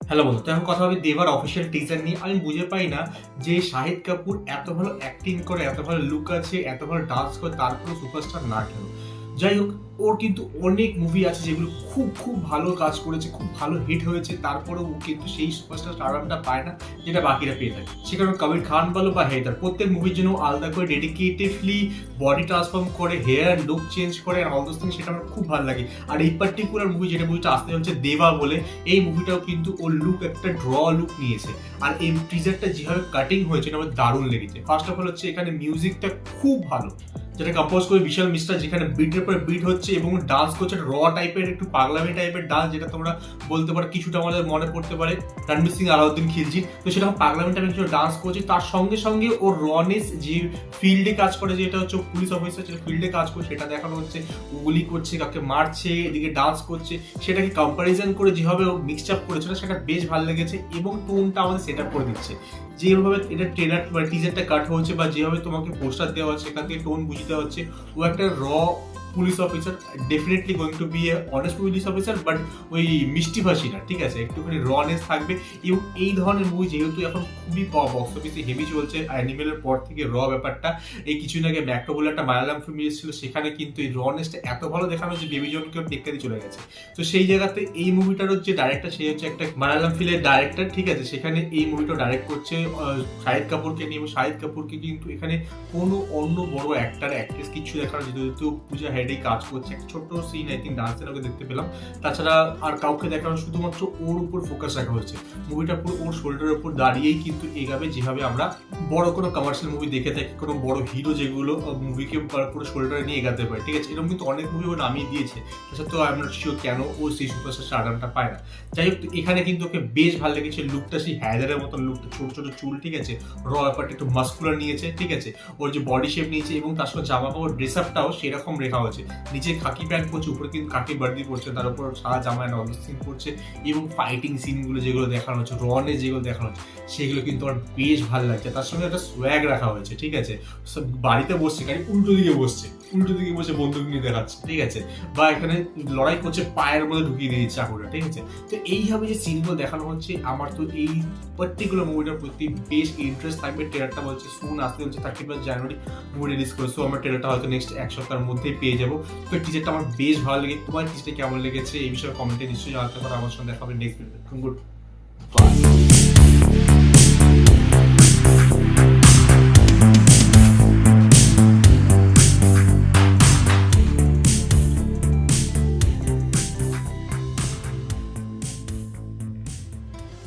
Hello বন্ধু, তো এখন কথা হবে দেবার অফিসিয়াল টিজার নিয়ে। আমি বুঝে পাই না যে শাহিদ কাপুর এত ভালো অ্যাক্টিং করে, এত ভালো লুক আছে, এত ভালো ডান্স করে, তারপরে সুপারস্টার না কেন। যাই হোক, ওর কিন্তু অনেক মুভি আছে যেগুলো খুব খুব ভালো কাজ করেছে, খুব ভালো হিট হয়েছে, তারপরেও ও কিন্তু সেই সুপারস্টার স্টারডামটা পায় না যেটা বাকিরা পেয়ে থাকে। সে কারণে কবির খান বলো বা হেদার, প্রত্যেক মুভির জন্য আলাদা করে ডেডিকেটেডলি বডি ট্রান্সফর্ম করে, হেয়ার লুক চেঞ্জ করে, অল দোজ থিংস, সেটা আমার খুব ভালো লাগে। আর এই পার্টিকুলার মুভি, যেটা মুভিটা আসতে হচ্ছে দেবা বলে, এই মুভিটাও কিন্তু ওর লুক একটা ড্র লুক নিয়েছে। আর এই টিজারটা যেভাবে কাটিং হয়েছে এটা আমার দারুণ লেগেছে। ফার্স্ট অফ অল হচ্ছে এখানে মিউজিকটা খুব ভালো, যেটা কম্পোজ করে বিশাল মিশ্রা, যেখানে বিটের পর বিট হচ্ছে এবং ডান্স করছে র টাইপের, একটু পাগলামি টাইপের ডান্স, যেটা তোমরা বলতে পারো কিছুটা আমাদের মনে পড়তে পারে রণবীর সিং আলাউদ্দিন খিলজি। তো সেটা পাগলামি টাইপের কিছু ডান্স করছে, তার সঙ্গে সঙ্গে ওর রনেস যে ফিল্ডে কাজ করে, যেটা হচ্ছে পুলিশ অফিসার, যেটা ফিল্ডে কাজ করে সেটা দেখানো হচ্ছে। গুলি করছে, কাকে মারছে, এদিকে ডান্স করছে, সেটাকে কম্পারিজন করে যেভাবে ও মিক্সড আপ করেছিল সেটা বেশ ভালো লেগেছে। এবং টোনটা আমাদের সেট আপ করে দিচ্ছে, যেভাবে এটা ট্রেলার বা টিজারটা কাট হচ্ছে বা যেভাবে তোমাকে পোস্টার দেওয়া হচ্ছে, সেখান থেকে টোন বুঝতে হচ্ছে ও একটা র police officer, definitely going to be a honest police officer, but ওই মিষ্টি ভাষী না, ঠিক আছে, একটুখানি রনেস থাকবে। এবং এই ধরনের মুভি যেহেতু এখন খুবই বক্স অফিসে হেভি চলছে, অ্যানিমেলের পর থেকে র ব্যাপারটা, এই কিছুদিন আগে ম্যাক্টো বলে একটা মালায়ালাম ফিল্ম এসেছিল, সেখানে কিন্তু এই রনেসটা এত ভালো দেখানো যে বেবি জনকেও টেক্কা দিয়ে চলে গেছে। তো সেই জায়গাতে এই মুভিটারও যে ডাইরেক্টর, সে হচ্ছে একটা মালায়ালাম ফিল্মের ডাইরেক্টর, ঠিক আছে, সেখানে এই মুভিটা ডাইরেক্ট করছে শাহিদ কাপুরকে নিয়ে। এবং শাহিদ কাপুরকে কিন্তু এখানে কোনো অন্য বড় অ্যাক্টার অ্যাক্ট্রেস কিছু দেখানো, যেহেতু পূজা হেডেই কাজ করছে, একটা ছোট্ট সিন আই থিঙ্ক ডান্সের ওকে দেখতে পেলাম, তাছাড়া আর কাউকে দেখানো, শুধুমাত্র ওর উপর ফোকাস রাখা হচ্ছে। মুভিটা পুরো ওর শোল্ডারের উপর দাঁড়িয়েই কিন্তু এগাবে, যেভাবে আমরা বড় কোনো কমার্শিয়াল মুভি দেখে থাকি, কোনো বড় হিরো যেগুলো মুভিকে পুরো শোল্ডারে নিয়ে এগাতে পারে, ঠিক আছে, এরকম কিন্তু অনেক মুভি ও নামিয়ে দিয়েছে। তাছাড়া তো আমি শিওর কেন ও সেই সুপারস্টার স্টারডামটা পায় না। যাই হোক, এখানে কিন্তু ওকে বেশ ভালো লেগেছে লুকটা, সেই হ্যাজারের মতন লুকটা, ছোট ছোট চুল, ঠিক আছে, র ব্যাপারটা একটু মাস্কুলার নিয়েছে, ঠিক আছে, ওর যে বডি শেপ নিয়েছে এবং তার সঙ্গে জামা কাপড় ড্রেস আপটাও সেরকম রেখা হয়েছে। নিচে খাকি প্যান্ট পরছে, উপরে কিন্তু খাকি বার্দি পরছে, তার উপর সাদা জামা সিন পরছে। এবং ফাইটিং সিনগুলো যেগুলো দেখানো হচ্ছে, রনে যেগুলো দেখানো হচ্ছে, সেগুলো কিন্তু আমার বেশ ভালো লাগছে। তার সঙ্গে একটা সোয়াগ রাখা হয়েছে, ঠিক আছে, বাড়িতে বসছে গাড়ি উল্টো দিকে বসছে, উল্টো দিকে বসে বন্দুক নিয়ে দেখাচ্ছে, ঠিক আছে, বা এখানে লড়াই করছে, পায়ের মধ্যে ঢুকিয়ে দিয়েছে চাকুটা, ঠিক আছে। তো এইভাবে যে সিনগুলো দেখানো হচ্ছে, আমার তো এই পার্টিকুলার মুভিটার প্রতি বেশ ইন্টারেস্ট থাকবে। ট্রেলারটা বলছে সুন আসতে হচ্ছে 31 জানুয়ারি মুভি রিলিজ করে, সো আমরা ট্রেলারটা হয়তো নেক্সট এক সপ্তাহের মধ্যেই পেয়ে যাবো। তো টিজারটা আমার বেশ ভালো লেগে, তোমার টিজারটা কেমন লেগেছে এই বিষয়ে কমেন্টে নিশ্চয়ই জানাতে পারো। আমার সঙ্গে দেখা হবে নেক্সট ভিডিও। Good bye.